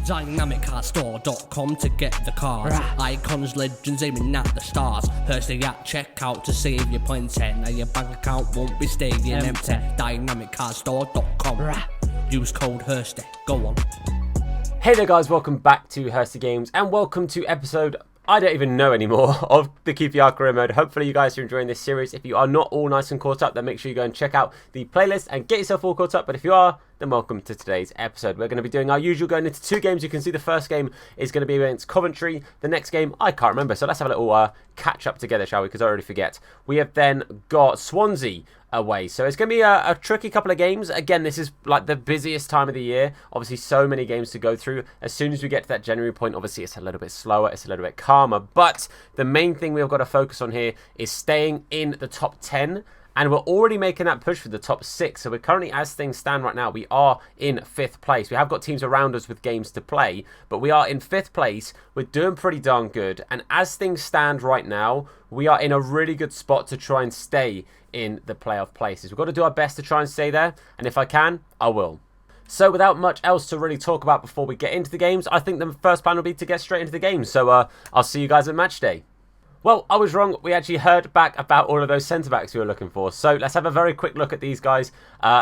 DynamicCarStore.com to get the cars. Icons, legends aiming at the stars. Hursty at checkout to save your points. Now your bank account won't be staying empty. DynamicCarStore.com. Use code Hursty. Go on. Hey there guys, welcome back to Hursty Games and welcome to episode, I don't even know anymore, of the QPR Career Mode. Hopefully you guys are enjoying this series. If you are not all nice and caught up, then make sure you go and check out the playlist and get yourself all caught up. But if you are, then welcome to today's episode. We're going to be doing our usual, going into two games. You can see the first game is going to be against Coventry. The next game, I can't remember. So let's have a little catch up together, shall we? Because I already forget. We have then got Swansea away. So it's going to be a tricky couple of games. Again, this is like the busiest time of the year. Obviously, so many games to go through. As soon as we get to that January point, obviously, it's a little bit slower. It's a little bit calmer. But the main thing we've got to focus on here is staying in the top 10. And we're already making that push for the top 6. So we're currently, as things stand right now, we are in 5th place. We have got teams around us with games to play, but we are in 5th place. We're doing pretty darn good. And as things stand right now, we are in a really good spot to try and stay in the playoff places. We've got to do our best to try and stay there. And if I can, I will. So without much else to really talk about before we get into the games, I think the first plan will be to get straight into the games. So I'll see you guys at match day. Well, I was wrong. We actually heard back about all of those centre-backs we were looking for. So let's have a very quick look at these guys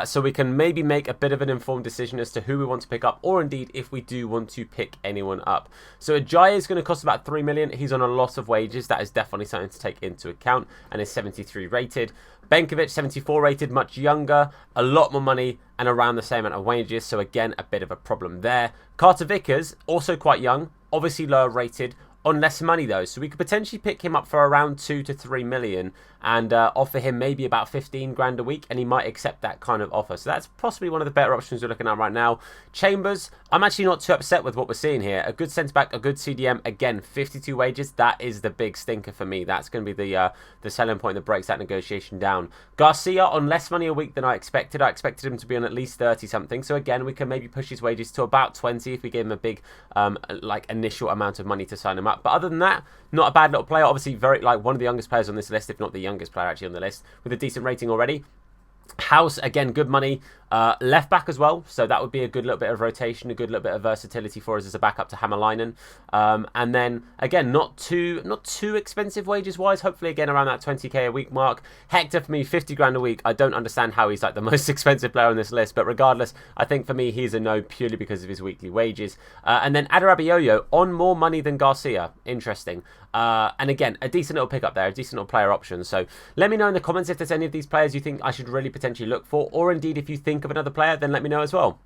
so we can maybe make a bit of an informed decision as to who we want to pick up, or indeed if we do want to pick anyone up. So Ajayi is going to cost about 3 million. He's on a lot of wages. That is definitely something to take into account, and is 73 rated. Benkovic, 74 rated, much younger, a lot more money, and around the same amount of wages. So again, a bit of a problem there. Carter Vickers, also quite young, obviously lower rated, on less money though, so we could potentially pick him up for around 2 to 3 million and offer him maybe about 15 grand a week, and he might accept that kind of offer. So that's possibly one of the better options we're looking at right now. Chambers, I'm actually not too upset with what we're seeing here. A good centre-back, a good CDM, again, 52 wages. That is the big stinker for me. That's going to be the selling point that breaks that negotiation down. Garcia on less money a week than I expected. I expected him to be on at least 30 something. So again, we can maybe push his wages to about 20 if we give him a big like initial amount of money to sign him up. But other than that, not a bad little player. Obviously, very like one of the youngest players on this list, if not the youngest player actually on the list, with a decent rating already. House, again, good money. Left back as well, so that would be a good little bit of rotation, a good little bit of versatility for us as a backup to Hämäläinen. And then again, not too expensive wages wise. Hopefully again around that 20k a week mark. Hector for me, 50 grand a week. I don't understand how he's like the most expensive player on this list, but regardless, I think for me he's a no purely because of his weekly wages. And then Adarabioyo on more money than Garcia. Interesting. And again, a decent little pickup there, a decent little player option. So let me know in the comments if there's any of these players you think I should really potentially look for, or indeed if you think of another player, then let me know as well.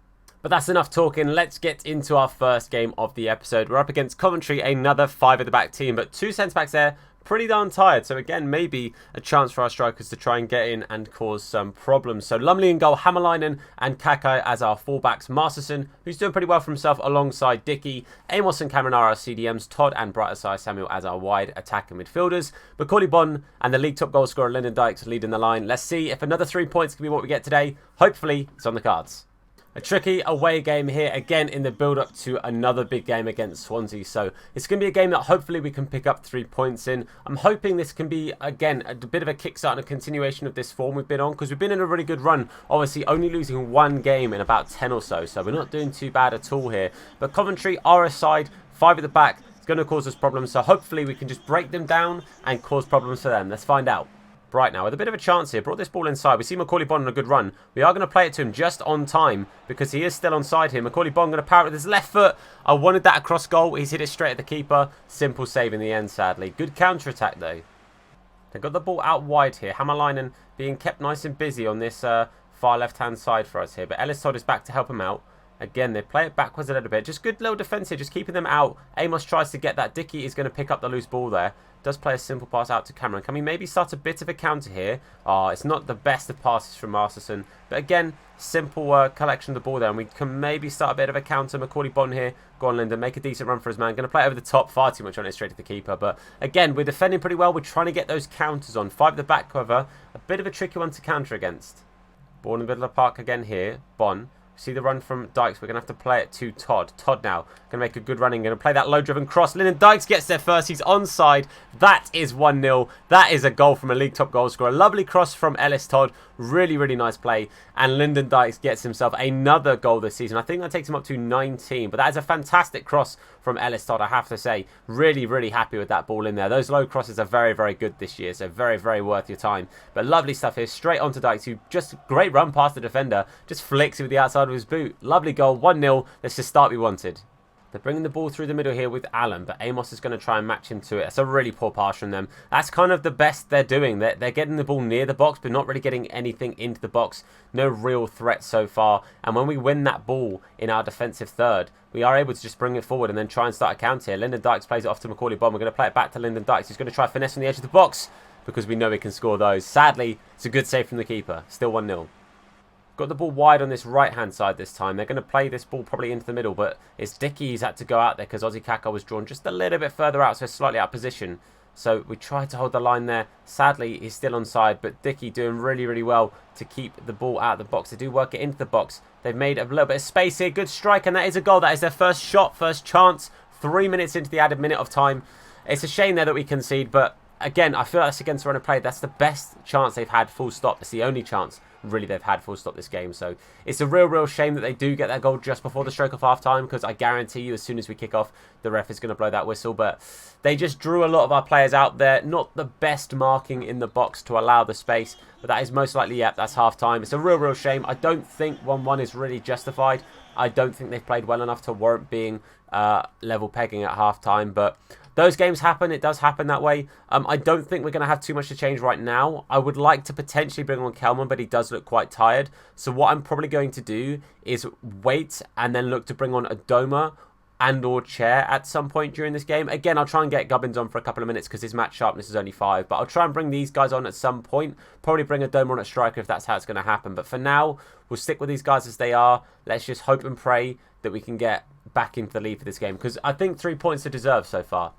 But that's enough talking. Let's get into our first game of the episode. We're up against Coventry, another 5 at the back team, but 2 centre-backs there, pretty darn tired. So again, maybe a chance for our strikers to try and get in and cause some problems. So Lumley in goal, Hämäläinen and Kakai as our fullbacks. Masterson, who's doing pretty well for himself, alongside Dickey. Amos and Cameron are our CDMs. Todd and Brighter Samuel as our wide attacking midfielders. Macaulay Bonne and the league top goal scorer Lyndon Dykes leading the line. Let's see if another 3 points can be what we get today. Hopefully, it's on the cards. A tricky away game here, again in the build-up to another big game against Swansea. So it's going to be a game that hopefully we can pick up 3 points in. I'm hoping this can be, again, a bit of a kickstart and a continuation of this form we've been on, because we've been in a really good run. Obviously, only losing 1 game in about 10 or so. So we're not doing too bad at all here. But Coventry are a side, 5 at the back. It's going to cause us problems. So hopefully we can just break them down and cause problems for them. Let's find out. Bright now with a bit of a chance here. Brought this ball inside. We see Macaulay Bonne on a good run. We are going to play it to him just on time because he is still onside here. Macaulay Bonne going to power it with his left foot. I wanted that across goal. He's hit it straight at the keeper. Simple save in the end, sadly. Good counter-attack, though. They've got the ball out wide here. Hämäläinen being kept nice and busy on this far left-hand side for us here. But Ellis Todd is back to help him out. Again, they play it backwards a little bit. Just good little defense here, just keeping them out. Amos tries to get that. Dickey is going to pick up the loose ball there. Does play a simple pass out to Cameron. Can we maybe start a bit of a counter here? Oh, it's not the best of passes from Masterson. But again, simple collection of the ball there. And we can maybe start a bit of a counter. Macaulay Bonne here. Go on, Lyndon. Make a decent run for his man. Going to play it over the top. Far too much on it, straight to the keeper. But again, we're defending pretty well. We're trying to get those counters on. 5 at the back cover. A bit of a tricky one to counter against. Ball in the middle of the park again here. Bonne. See the run from Dykes. We're going to have to play it to Todd. Todd now going to make a good running. Going to play that low-driven cross. Lyndon Dykes gets there first. He's onside. That is 1-0. That is a goal from a league top goal scorer. A lovely cross from Ellis Todd. Really, really nice play. And Lyndon Dykes gets himself another goal this season. I think that takes him up to 19. But that is a fantastic cross from Ellis Todd, I have to say. Really, really happy with that ball in there. Those low crosses are very, very good this year. So very, very worth your time. But lovely stuff here. Straight onto Dykes, who just great run past the defender. Just flicks it with the outside of his boot. Lovely goal. 1-0. That's the start we wanted. They're bringing the ball through the middle here with Allen, but Amos is going to try and match him to it. That's a really poor pass from them. That's kind of the best they're doing. They're getting the ball near the box, but not really getting anything into the box. No real threat so far. And when we win that ball in our defensive third, we are able to just bring it forward and then try and start a counter here. Lyndon Dykes plays it off to Macaulay Bond. We're going to play it back to Lyndon Dykes. He's going to try finesse on the edge of the box because we know he can score those. Sadly, it's a good save from the keeper. Still 1-0. Got the ball wide on this right-hand side this time. They're going to play this ball probably into the middle, but it's Dickey who's had to go out there because Ozzy Kaka was drawn just a little bit further out, so slightly out of position. So we tried to hold the line there. Sadly, he's still onside, but Dickey doing really, really well to keep the ball out of the box. They do work it into the box. They've made a little bit of space here. Good strike, and that is a goal. That is their first shot, first chance. 3 minutes into the added minute of time. It's a shame there that we concede, but again, I feel like that's against the run of play. That's the best chance they've had, full stop. It's the only chance really they've had, full stop, this game. So it's a real shame that they do get that goal just before the stroke of half time, because I guarantee you as soon as we kick off, the ref is going to blow that whistle. But they just drew a lot of our players out there. Not the best marking in the box to allow the space, but that is most likely, yeah, that's half time. It's a real shame. I don't think 1-1 is really justified. I don't think they've played well enough to warrant being level pegging at half time, but those games happen. It does happen that way. I don't think we're going to have too much to change right now. I would like to potentially bring on Kelman, but he does look quite tired. So what I'm probably going to do is wait and then look to bring on Adoma and or Chair at some point during this game. Again, I'll try and get Gubbins on for a couple of minutes because his match sharpness is only 5. But I'll try and bring these guys on at some point. Probably bring Adoma on at striker if that's how it's going to happen. But for now, we'll stick with these guys as they are. Let's just hope and pray that we can get back into the lead for this game, because I think 3 points are deserved so far.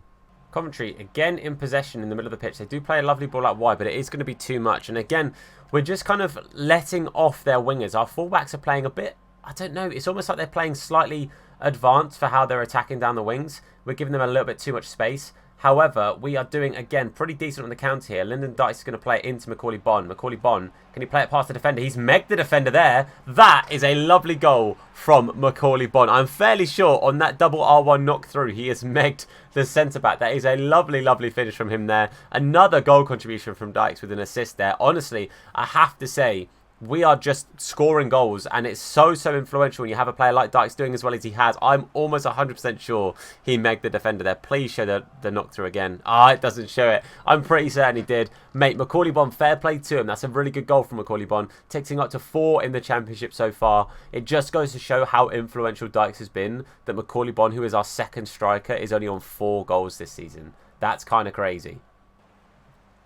Coventry, again in possession in the middle of the pitch. They do play a lovely ball out wide, but it is going to be too much. And again, we're just kind of letting off their wingers. Our fullbacks are playing a bit, I don't know, it's almost like they're playing slightly advanced for how they're attacking down the wings. We're giving them a little bit too much space. However, we are doing, again, pretty decent on the counter here. Lyndon Dykes is going to play it into Macaulay Bond. Macaulay Bond, can he play it past the defender? He's megged the defender there. That is a lovely goal from Macaulay Bond. I'm fairly sure on that double R1 knock through, he has megged the centre-back. That is a lovely finish from him there. Another goal contribution from Dykes with an assist there. Honestly, I have to say, we are just scoring goals, and it's so influential when you have a player like Dykes doing as well as he has. I'm almost 100% sure he megged the defender there. Please show the knock through again. It doesn't show it. I'm pretty certain he did. Mate, Macaulay Bond, fair play to him. That's a really good goal from Macaulay Bond. Takes him up to 4 in the Championship so far. It just goes to show how influential Dykes has been, that Macaulay Bond, who is our second striker, is only on 4 goals this season. That's kind of crazy.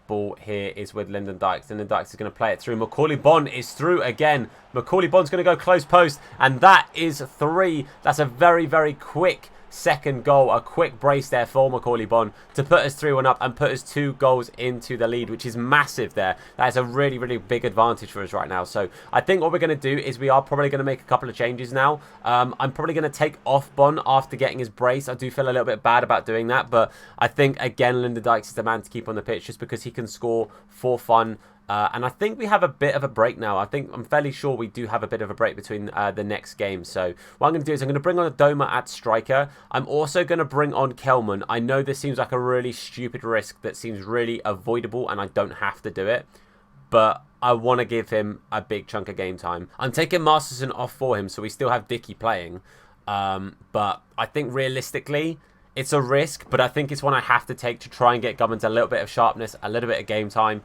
Ball here is with Lyndon Dykes. Lyndon Dykes is going to play it through. Macaulay Bond is through again. Macaulay Bond's going to go close post, and that is 3. That's a very quick second goal. A quick brace there for Macaulay Bond to put us 3-1 up and put us 2 goals into the lead, which is massive there. That is a really big advantage for us right now. So I think what we're going to do is we are probably going to make a couple of changes now. I'm probably going to take off Bond after getting his brace. I do feel a little bit bad about doing that, but I think, again, Lyndon Dykes is the man to keep on the pitch just because he can score for fun. And I think we have a bit of a break now. I'm fairly sure we do have a bit of a break between the next game. So what I'm going to do is I'm going to bring on Adoma at striker. I'm also going to bring on Kelman. I know this seems like a really stupid risk that seems really avoidable, and I don't have to do it, but I want to give him a big chunk of game time. I'm taking Masterson off for him, so we still have Dickey playing. But I think realistically, it's a risk, but I think it's one I have to take to try and get Gubbins a little bit of sharpness, a little bit of game time,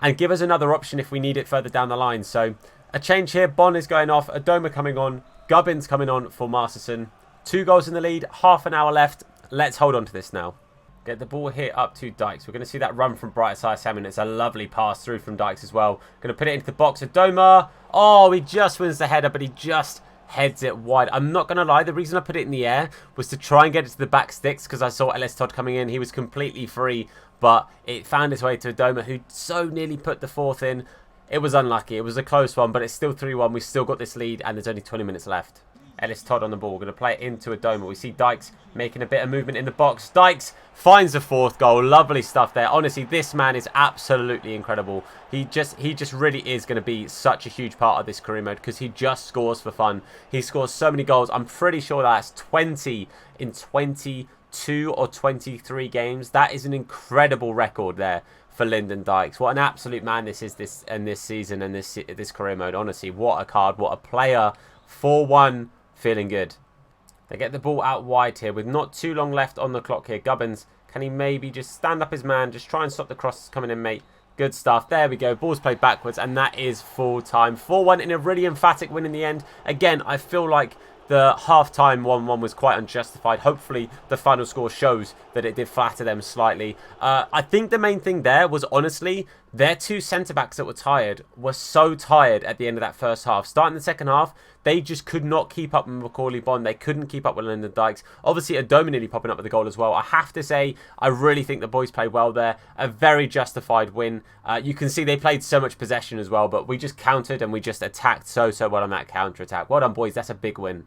and give us another option if we need it further down the line. So a change here. Bond is going off. Adoma coming on. Gubbins coming on for Masterson. 2 goals in the lead. Half an hour left. Let's hold on to this now. Get the ball here up to Dykes. We're going to see that run from Brightside Salmon. It's a lovely pass through from Dykes as well. Going to put it into the box. Adoma. Oh, he just wins the header, but he just heads it wide. I'm not going to lie, the reason I put it in the air was to try and get it to the back sticks because I saw Ellis Todd coming in. He was completely free, but it found its way to Adoma, who so nearly put the 4th in. It was unlucky. It was a close one, but it's still 3-1. We still got this lead, and there's only 20 minutes left. Ellis Todd on the ball. Going to play it into a dome. We see Dykes making a bit of movement in the box. Dykes finds the 4th goal. Lovely stuff there. Honestly, this man is absolutely incredible. He just really is going to be such a huge part of this career mode because he just scores for fun. He scores so many goals. I'm pretty sure that's 20 in 22 or 23 games. That is an incredible record there for Lyndon Dykes. What an absolute man this is this season and this career mode. Honestly, what a card, what a player. 4-1. Feeling good. They get the ball out wide here with not too long left on the clock here. Gubbins, can he maybe just stand up his man? Just try and stop the crosses coming in, mate. Good stuff. There we go. Ball's played backwards, and that is full time. 4-1 in a really emphatic win in the end. Again, I feel like the half-time 1-1 was quite unjustified. Hopefully, the final score shows that it did flatter them slightly. I think the main thing there was, honestly, their 2 centre-backs that were tired were so tired at the end of that first half. Starting the second half, they just could not keep up with Macaulay Bond. They couldn't keep up with Lyndon Dykes. Obviously, Adomi nearly popping up with the goal as well. I have to say, I really think the boys played well there. A very justified win. You can see they played so much possession as well, but we just countered and we just attacked so well on that counter-attack. Well done, boys. That's a big win.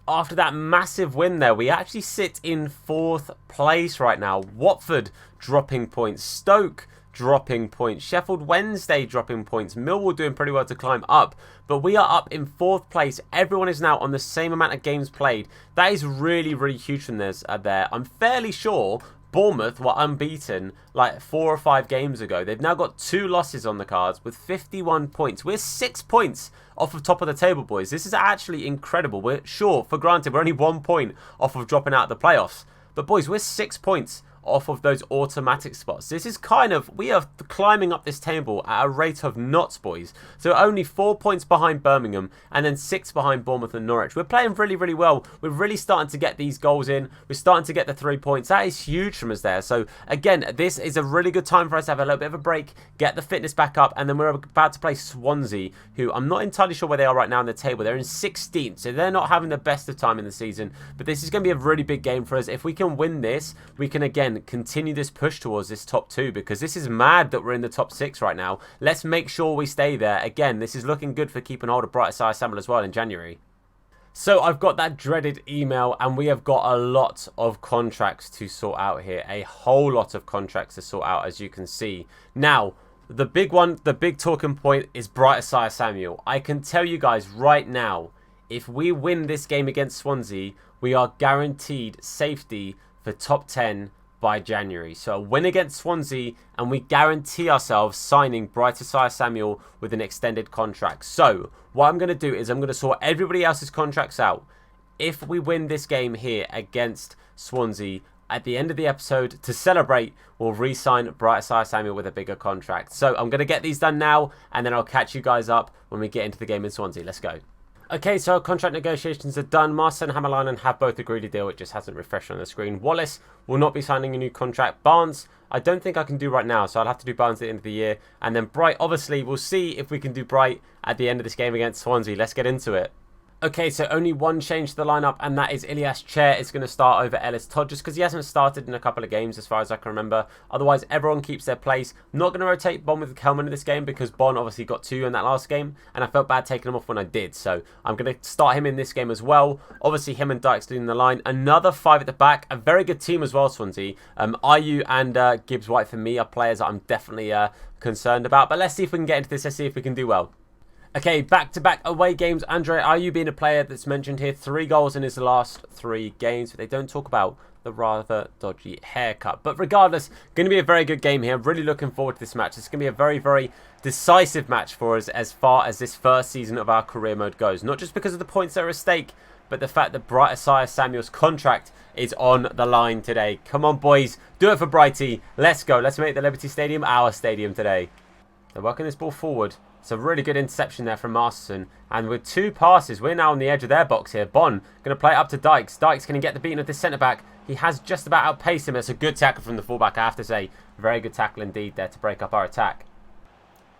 After that massive win there, we actually sit in 4th place right now. Watford dropping points. Stoke dropping points. Sheffield Wednesday dropping points. Millwall doing pretty well to climb up. But we are up in 4th place. Everyone is now on the same amount of games played. That is really, really huge from this there. I'm fairly sure Bournemouth were unbeaten like 4 or 5 games ago. They've now got 2 losses on the cards with 51 points. We're 6 points off of top of the table, boys. This is actually incredible. We're sure, for granted, we're only 1 point off of dropping out of the playoffs. But boys, we're 6 points off of those automatic spots. This is kind of, we are climbing up this table at a rate of knots, boys. So only 4 points behind Birmingham and then 6 behind Bournemouth and Norwich. We're playing really, really well. We're really starting to get these goals in. We're starting to get the 3 points. That is huge from us there. So again, this is a really good time for us to have a little bit of a break, get the fitness back up, and then we're about to play Swansea, who I'm not entirely sure where they are right now in the table. They're in 16th, so they're not having the best of time in the season. But this is going to be a really big game for us. If we can win this, we can again continue this push towards this top 2, because this is mad that we're in the top 6 right now. Let's make sure we stay there. Again, this is looking good for keeping hold of Brighter Side Samuel as well in January. So I've got that dreaded email, and we have got a lot of contracts to sort out here. A whole lot of contracts to sort out, as you can see. Now, the big one, the big talking point is Brighter Side Samuel. I can tell you guys right now, if we win this game against Swansea, we are guaranteed safety for top 10 by January. So a win against Swansea and we guarantee ourselves signing Brighter Side Samuel with an extended contract. So what I'm going to do is I'm going to sort everybody else's contracts out. If we win this game here against Swansea, at the end of the episode, to celebrate, we'll re-sign Brighter Side Samuel with a bigger contract. So I'm going to get these done now, and then I'll catch you guys up when we get into the game in Swansea. Let's go. Okay, so our contract negotiations are done. Marston and Hammerlinen have both agreed a deal. It just hasn't refreshed on the screen. Wallace will not be signing a new contract. Barnes, I don't think I can do right now, so I'll have to do Barnes at the end of the year. And then Bright, obviously, we'll see if we can do Bright at the end of this game against Swansea. Let's get into it. Okay, so only one change to the lineup, and that is Ilyas Chair is going to start over Ellis Todd, just because he hasn't started in a couple of games as far as I can remember. Otherwise, everyone keeps their place. Not going to rotate Bond with Kelman in this game, because Bond obviously got 2 in that last game, and I felt bad taking him off when I did. So I'm going to start him in this game as well. Obviously, him and Dykes leading the line. Another 5 at the back. A very good team as well, Swansea. IU and Gibbs White, for me, are players that I'm definitely concerned about. But let's see if we can get into this. Let's see if we can do well. Okay, back-to-back away games. Andre Ayew being a player that's mentioned here. 3 goals in his last 3 games. But they don't talk about the rather dodgy haircut. But regardless, going to be a very good game here. Really looking forward to this match. It's going to be a very, very decisive match for us as far as this first season of our career mode goes. Not just because of the points that are at stake, but the fact that Brighter Side Samuel's contract is on the line today. Come on, boys. Do it for Brighty. Let's go. Let's make the Liberty Stadium our stadium today. They're working this ball forward. It's a really good interception there from Masterson. And with 2 passes, we're now on the edge of their box here. Bon going to play it up to Dykes. Dykes going to get the beating of this centre-back. He has just about outpaced him. It's a good tackle from the fullback, I have to say. Very good tackle indeed there to break up our attack.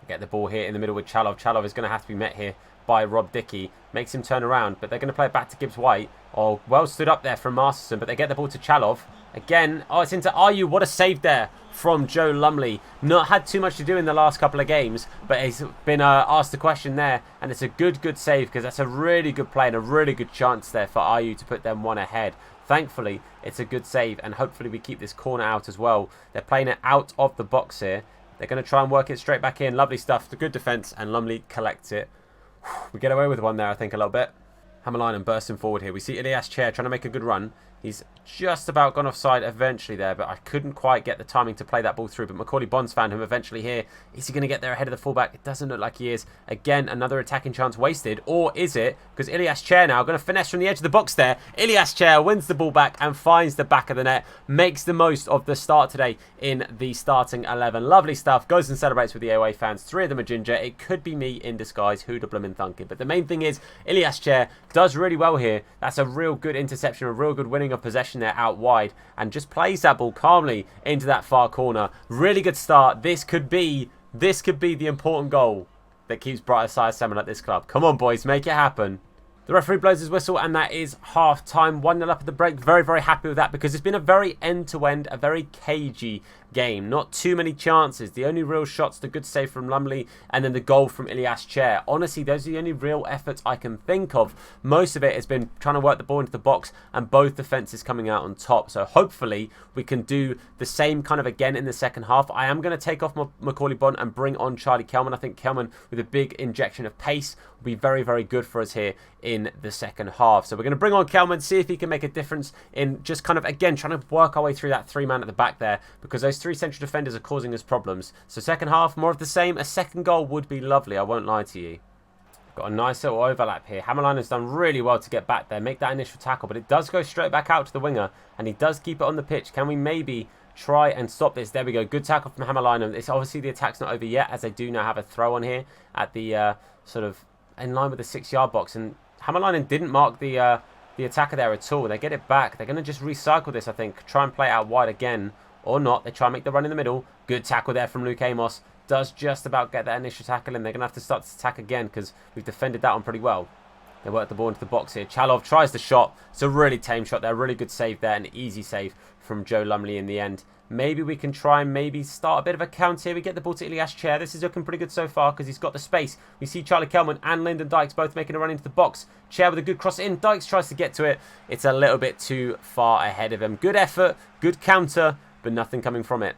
Get the ball here in the middle with Chalov. Chalov is going to have to be met here by Rob Dickey. Makes him turn around, but they're going to play it back to Gibbs-White. Oh, well stood up there from Masterson, but they get the ball to Chalov. Again, oh, it's into Ayew. What a save there from Joe Lumley. Not had too much to do in the last couple of games, but he's been asked a question there, and it's a good save, because that's a really good play and a really good chance there for Ayew to put them one ahead. Thankfully, it's a good save, and hopefully we keep this corner out as well. They're playing it out of the box here. They're going to try and work it straight back in. Lovely stuff. The good defence, and Lumley collects it. We get away with one there, I think, a little bit. Hammerlinen bursting forward here. We see Ilias Chair trying to make a good run. He's just about gone offside eventually there, but I couldn't quite get the timing to play that ball through. But Macaulay Bonds found him eventually here. Is he going to get there ahead of the fullback? It doesn't look like he is. Again, another attacking chance wasted. Or is it? Because Ilias Chair now going to finesse from the edge of the box there. Ilias Chair wins the ball back and finds the back of the net. Makes the most of the start today in the starting 11. Lovely stuff. Goes and celebrates with the away fans. 3 of them are ginger. It could be me in disguise. Who'd have bloomin' thunking. But the main thing is, Ilias Chair does really well here. That's a real good interception. A real good winning of possession there out wide, and just plays that ball calmly into that far corner. Really good start. This could be the important goal that keeps Bright Side Salmon at this club. Come on, boys, make it happen. The referee blows his whistle, and that is half time. 1-0 up at the break. Very happy with that, because it's been a very end-to-end, a very cagey game. Not too many chances. The only real shots, the good save from Lumley, and then the goal from Ilias Chair. Honestly, those are the only real efforts I can think of. Most of it has been trying to work the ball into the box, and both defences coming out on top. So hopefully we can do the same kind of again in the second half. I am going to take off Macaulay Bond and bring on Charlie Kelman. I think Kelman, with a big injection of pace, will be very good for us here in the second half. So we're going to bring on Kelman, see if he can make a difference in just kind of, again, trying to work our way through that 3-man at the back there, because those 3 central defenders are causing us problems. So second half, more of the same. A second goal would be lovely, I won't lie to you. Got a nice little overlap here. Hammerline has done really well to get back there, make that initial tackle, but it does go straight back out to the winger, and he does keep it on the pitch. Can we maybe try and stop this? There we go. Good tackle from Hammerline. It's obviously the attack's not over yet, as they do now have a throw on here at the sort of in line with the 6-yard box, and Hammerline didn't mark the attacker there at all. They get it back. They're going to just recycle this, I think. Try and play it out wide again, or not. They try and make the run in the middle. Good tackle there from Luke Amos. Does just about get that initial tackle in. They're going to have to start to attack again, because we've defended that one pretty well. They work the ball into the box here. Chalov tries the shot. It's a really tame shot there. Really good save there. An easy save from Joe Lumley in the end. Maybe we can try and maybe start a bit of a counter here. We get the ball to Ilias Chair. This is looking pretty good so far, because he's got the space. We see Charlie Kelman and Lyndon Dykes both making a run into the box. Chair with a good cross in. Dykes tries to get to it. It's a little bit too far ahead of him. Good effort. Good counter, but nothing coming from it.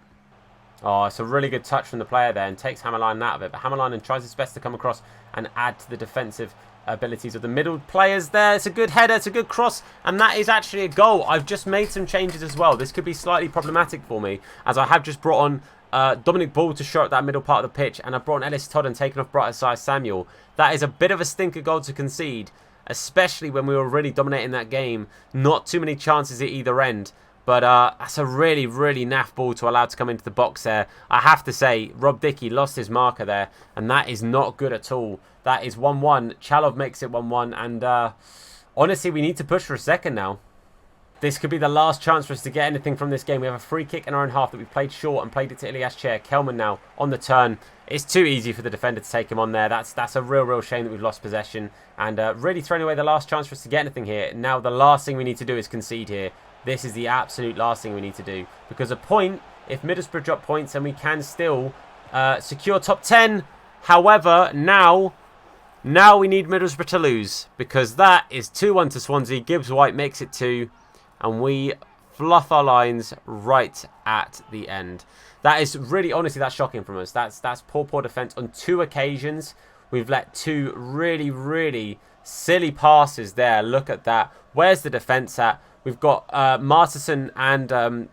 Oh, it's a really good touch from the player there, and takes Hammerline out of it. But Hammerline tries his best to come across and add to the defensive abilities of the middle players there. It's a good header, it's a good cross, and that is actually a goal. I've just made some changes as well. This could be slightly problematic for me, as I have just brought on Dominic Ball to show up that middle part of the pitch, and I've brought on Ellis Todd and taken off Brighter Side Samuel. That is a bit of a stinker goal to concede, especially when we were really dominating that game. Not too many chances at either end. But that's a really naff ball to allow to come into the box there. I have to say, Rob Dickey lost his marker there, and that is not good at all. That is 1-1. Chalov makes it 1-1, and honestly, we need to push for a second now. This could be the last chance for us to get anything from this game. We have a free kick in our own half that we played short and played it to Ilias Chair. Kelman now on the turn. It's too easy for the defender to take him on there. That's a real shame that we've lost possession, and really thrown away the last chance for us to get anything here. Now the last thing we need to do is concede here. This is the absolute last thing we need to do, because a point, if Middlesbrough drop points, and we can still secure top 10. However, now we need Middlesbrough to lose, because that is 2-1 to Swansea. Gibbs-White makes it 2, and we fluff our lines right at the end. That is really, honestly, that's shocking from us. That's poor defence on 2 occasions. We've let 2 really silly passes there. Look at that. Where's the defence at? We've got Martinson and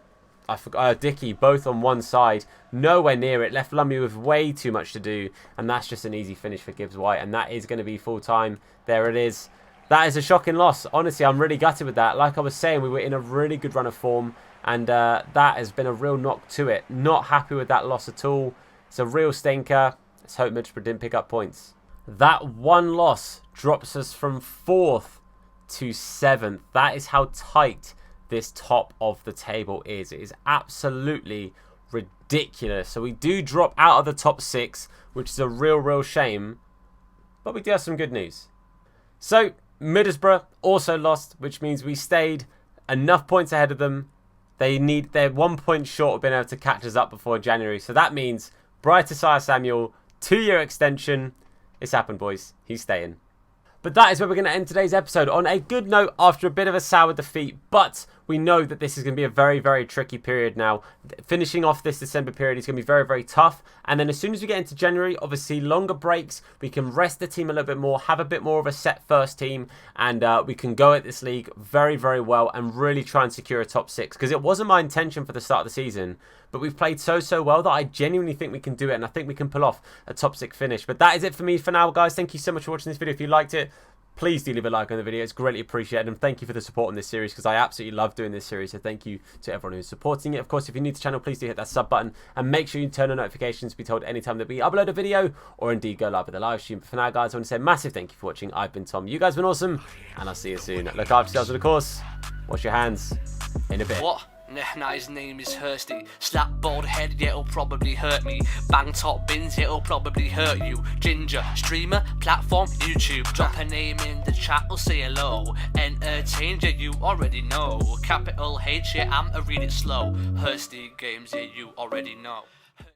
Dickey both on one side. Nowhere near it. Left Lumley with way too much to do. And that's just an easy finish for Gibbs-White. And that is going to be full time. There it is. That is a shocking loss. Honestly, I'm really gutted with that. Like I was saying, we were in a really good run of form. And that has been a real knock to it. Not happy with that loss at all. It's a real stinker. Let's hope Middlesbrough didn't pick up points. That one loss drops us from 4th to 7th. That is how tight this top of the table is. It is absolutely ridiculous. So we do drop out of the top 6, which is a real shame. but we do have some good news. So, Middlesbrough also lost, which means we stayed enough points ahead of them. They're 1 point short of being able to catch us up before January. So that means Bright Isaiah Samuel, 2-year extension. It's happened, boys. He's staying. But that is where we're going to end today's episode, on a good note after a bit of a sour defeat. But we know that this is going to be a very, very tricky period now. Finishing off this December period is going to be very, very tough. And then as soon as we get into January, obviously longer breaks, we can rest the team a little bit more, have a bit more of a set first team, and we can go at this league very, very well and really try and secure a top 6. Because it wasn't my intention for the start of the season, but we've played so well that I genuinely think we can do it, and I think we can pull off a top 6 finish. But that is it for me for now, guys. Thank you so much for watching this video. If you liked it, please do leave a like on the video. It's greatly appreciated, and thank you for the support on this series, because I absolutely love doing this series. So thank you to everyone who's supporting it. Of course, if you're new to the channel, please do hit that sub button and make sure you turn on notifications to be told anytime that we upload a video, or indeed go live with a live stream. But for now, guys, I want to say a massive thank you for watching. I've been Tom. You guys have been awesome, and I'll see you soon. Look after yourselves, and of course, wash your hands in a bit. What? Nah, his name is Hursty. Slap bald head, yeah, it'll probably hurt me. Bang top bins, it'll probably hurt you. Ginger, streamer, platform, YouTube. Drop a name in the chat, or say hello. Entertained, yeah, you already know. Capital H, yeah, I'm a read it slow. Hursty games, yeah, you already know.